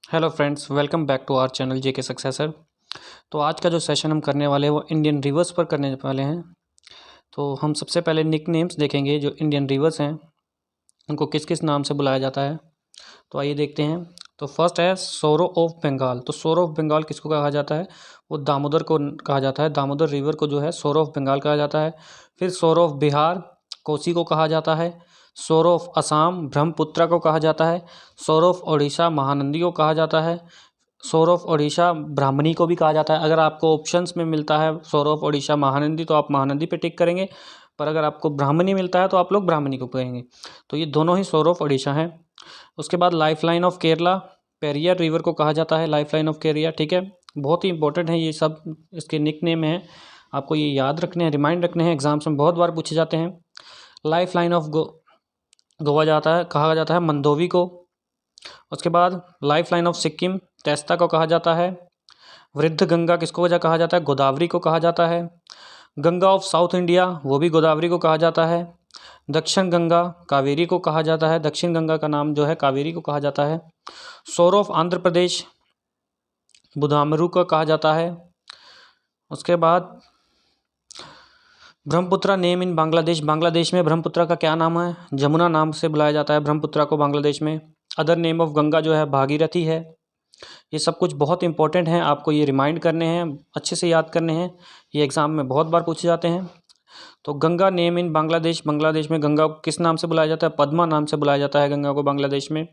Hello friends, welcome back to our channel JK successor. तो आज का जो सेशन हम करने वाले हैं वो इंडियन रिवर्स पर करने वाले हैं। तो हम सबसे पहले निक नेम्स देखेंगे जो इंडियन रिवर्स हैं, उनको किस किस नाम से बुलाया जाता है। तो आइए देखते हैं। तो फर्स्ट है सोरो ऑफ बंगाल। तो सोरो ऑफ बंगाल किसको कहा जाता है? वो दामोदर को कहा जाता है। दामोदर रिवर को जो है सोरो ऑफ बंगाल कहा जाता है। फिर सोरो ऑफ बिहार कोसी को कहा जाता है। सोरो ऑफ असम ब्रह्मपुत्र को कहा जाता है। सोरो ऑफ ओडिशा महानंदी को कहा जाता है। सोर ऑफ ओडिशा ब्राह्मणी को भी कहा जाता है। अगर आपको ऑप्शंस में मिलता है सोर ऑफ ओडिशा महानंदी तो आप महानंदी पे टिक करेंगे, पर अगर आपको ब्राह्मणी मिलता है तो आप लोग ब्राह्मणी को कहेंगे। तो ये दोनों ही सोर ऑफ ओडिशा हैं। उसके बाद life line of Kerala Periyar river को कहा जाता है। लाइफ लाइन ऑफ केरिया, ठीक है, बहुत ही इंपॉर्टेंट है ये सब, इसके निक नेम हैं, आपको ये याद रखने हैं, रिमाइंड रखने हैं, एग्जाम्स में बहुत बार पूछे जाते हैं। लाइफ लाइन ऑफ गोवा कहा जाता है मंदोवी को। उसके बाद लाइफ लाइन ऑफ सिक्किम तेस्ता को कहा जाता है। वृद्ध गंगा किसको वजह कहा जाता है? गोदावरी को कहा जाता है। गंगा ऑफ साउथ इंडिया वो भी गोदावरी को कहा जाता है। दक्षिण गंगा कावेरी को कहा जाता है। दक्षिण गंगा का नाम जो है कावेरी को कहा जाता है। सोर ऑफ आंध्र प्रदेश बुधामरू को कहा जाता है। उसके बाद ब्रह्मपुत्र नेम इन बांग्लादेश। बांग्लादेश में ब्रह्मपुत्र का क्या नाम है? जमुना नाम से बुलाया जाता है ब्रह्मपुत्र को बांग्लादेश में। अदर नेम ऑफ गंगा जो है भागीरथी है। ये सब कुछ बहुत इंपॉर्टेंट हैं, आपको ये रिमाइंड करने हैं, अच्छे से याद करने हैं, ये एग्ज़ाम में बहुत बार पूछे जाते हैं। तो गंगा नेम इन बांग्लादेश, बांग्लादेश में गंगा को किस नाम से बुलाया जाता है? पद्मा नाम से बुलाया जाता है गंगा को बांग्लादेश में।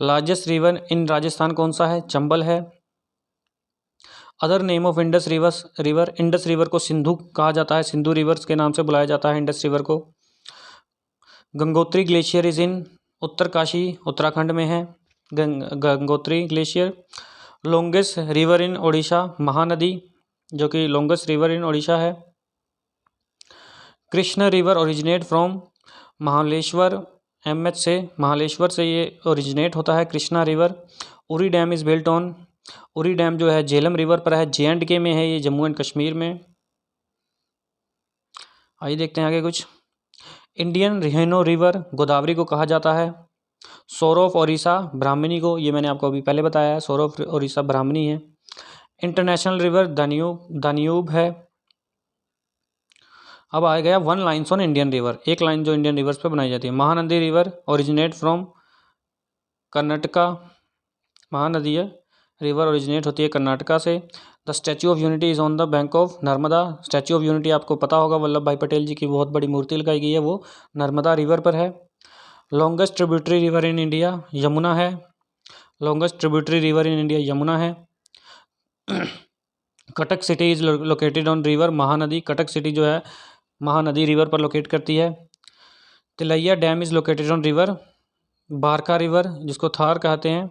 लार्जेस्ट रिवर इन राजस्थान कौन सा है? चंबल है। Other name of Indus river Indus river को सिंधु कहा जाता है, सिंधु रिवर्स के नाम से बुलाया जाता है इंडस रिवर को। Gangotri glacier is in Uttarkashi Uttarakhand में है Gangotri glacier. Longest river in Odisha Mahanadi, जो कि लॉन्गेस्ट रिवर इन ओडिशा है। Krishna river originate from Mahaleshwar MH से, महालेश्वर से ये ओरिजिनेट होता है Krishna river. Uri dam is built on, Uri dam जो है झेलम रिवर पर है, JNK में है ये, जम्मू एंड कश्मीर में। आइए देखते हैं आगे कुछ। इंडियन रिहेनो रिवर गोदावरी को कहा जाता है। सोर ऑफ ओडिशा ब्राह्मणी को, ये मैंने आपको अभी पहले बताया है, सोर ऑफ ओडिशा ब्राह्मणी है। इंटरनेशनल रिवर दान्यूब है। अब आ गया one lines on Indian river, एक लाइन जो इंडियन रिवर्स पे बनाई जाती है। Mahanadi river originate from Karnataka, Mahanadi है रिवर ओरिजिनेट होती है कर्नाटका से। The statue of unity is on the bank of Narmada. Statue of unity आपको पता होगा, वल्लभ भाई पटेल जी की बहुत बड़ी मूर्ति लगाई गई है, वो नर्मदा रिवर पर है। Longest tributary river in India Yamuna है। Longest tributary river in India Yamuna है। Cuttack city is located on river Mahanadi. Cuttack city जो है महानदी रिवर पर लोकेट करती है। Tilaiya dam is located on river Barakar river, जिसको थार कहते हैं,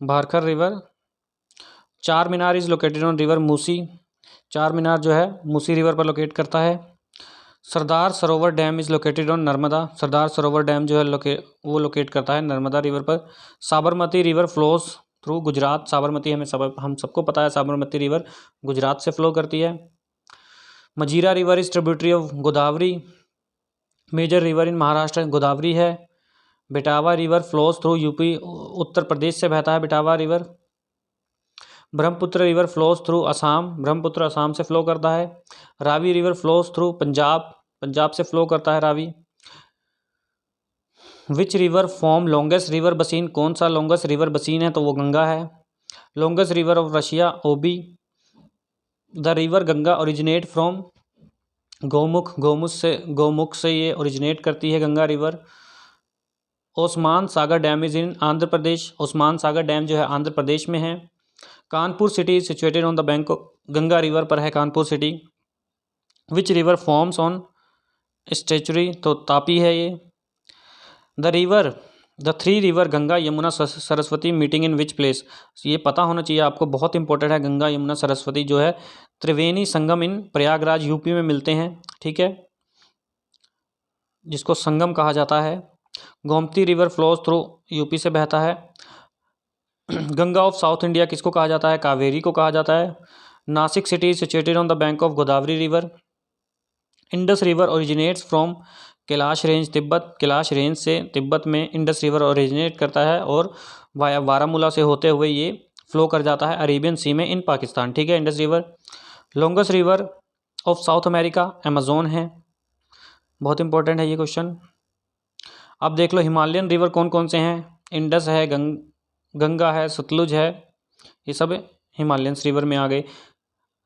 Barakar river. Charminar is located on river Musi. Charminar जो है मूसी रिवर पर लोकेट करता है। Sardar Sarovar dam is located on Narmada. Sardar Sarovar dam जो है लोकेट करता है नर्मदा रिवर पर। Sabarmati river flows through Gujarat. Sabarmati हम सबको पता है, साबरमती रिवर गुजरात से फ्लो करती है। Manjira river is tributary of Godavari. Major river in Maharashtra Godavari है। Betwa river flows through UP, Uttar Pradesh से बहता है Betwa river. Brahmaputra river flows through Assam. Brahmaputra Assam से फ्लो करता है। Ravi river flows through Punjab. Punjab से फ्लो करता है Ravi. Which river form longest river basin. कौन सा लॉन्गेस्ट रिवर बसीन है? तो वो गंगा है। Longest river of Russia Ob. The river Ganga originate from Gaumukh. Gaumukh से ये ओरिजिनेट करती है Ganga river. Osman Sagar dam is in Andhra Pradesh. Osman Sagar dam जो है आंध्र प्रदेश में है। Kanpur city is situated on the bank of Ganga river पर है Kanpur city. Which river forms an estuary, तो तापी है ये। The three river Ganga Yamuna Saraswati meeting in which place. ये पता होना चाहिए आपको, बहुत इंपॉर्टेंट है। गंगा यमुना सरस्वती जो है त्रिवेणी संगम इन प्रयागराज यूपी में मिलते हैं, ठीक है, जिसको संगम कहा जाता है। Gomti river flows through UP से बहता है। गंगा ऑफ साउथ इंडिया किसको कहा जाता है? कावेरी को कहा जाता है। Nashik city is situated on the bank of Godavari river. Indus river originates from Kailash range Tibet, Kailash range से तिब्बत में इंडस रिवर ओरिजिनेट करता है और वाया बारामूला से होते हुए ये फ्लो कर जाता है अरेबियन सी में इन पाकिस्तान। ठीक है, Indus river. Longest river of south America Amazon है, बहुत इंपॉर्टेंट है ये क्वेश्चन। अब देख लो हिमालयन रिवर कौन कौन से हैं, इंडस है, गंगा है, सतलुज है, ये सब हिमालयन रिवर में आ गए।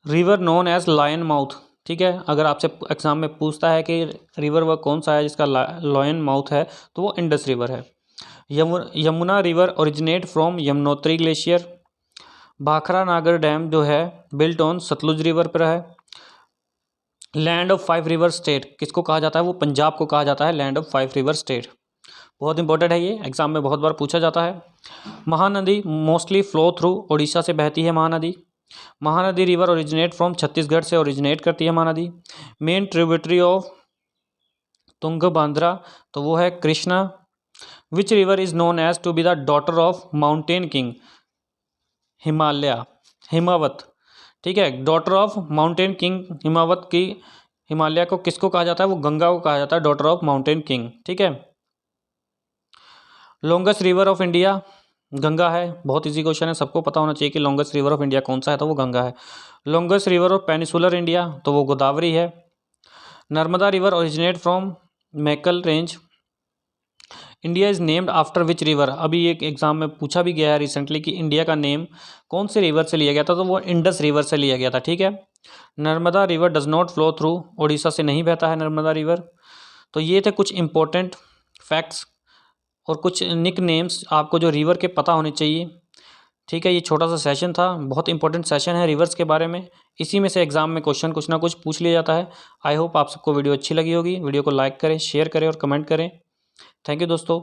River known as lion mouth, ठीक है, अगर आपसे एग्जाम में पूछता है कि रिवर वह कौन सा है जिसका लायन माउथ है तो वो इंडस रिवर है। Yamuna river originate from Yamunotri glacier. Bhakra नागर डैम जो है बिल्ट ऑन सतलुज रिवर पर है। लैंड ऑफ 5 रिवर स्टेट किसको कहा जाता है, वो पंजाब को कहा जाता है लैंड ऑफ 5 रिवर स्टेट। बहुत इंपॉर्टेंट है ये, एग्जाम में बहुत बार पूछा जाता है। Mahanadi mostly flow through Orissa से बहती है Mahanadi. Mahanadi river originate from Chhattisgarh से ओरिजिनेट करती है Mahanadi. Main tributary of Tungabhadra तो वो है Krishna. Which river is known as to be the daughter of mountain king, Himavat. ठीक है, daughter of mountain king Himavat की, हिमालय को किसको कहा जाता है, वो गंगा को कहा जाता है डॉटर ऑफ माउंटेन किंग। ठीक है, longest river of India Ganga है, बहुत इजी क्वेश्चन है, सबको पता होना चाहिए कि लॉन्गेस्ट रिवर ऑफ इंडिया कौन सा है, तो वो गंगा है। Longest river of peninsular India तो वो गोदावरी है। Narmada river originate from Maikal range. India is named after which river, अभी एक एग्जाम में पूछा भी गया है रिसेंटली कि इंडिया का नेम कौन से रिवर से लिया गया था, तो वो इंडस रिवर से लिया गया था। ठीक है, Narmada river does not flow through, Orissa से नहीं बहता है नर्मदा रिवर। तो ये थे कुछ इंपॉर्टेंट फैक्ट्स और कुछ निक नेम्स आपको जो रिवर के पता होने चाहिए। ठीक है, ये छोटा सा सेशन था, बहुत इंपॉर्टेंट सेशन है रिवर्स के बारे में, इसी में से एग्जाम में क्वेश्चन कुछ ना कुछ पूछ लिया जाता है। आई होप आप सबको वीडियो अच्छी लगी होगी, वीडियो को लाइक करें, शेयर करें और कमेंट करें। थैंक यू दोस्तों।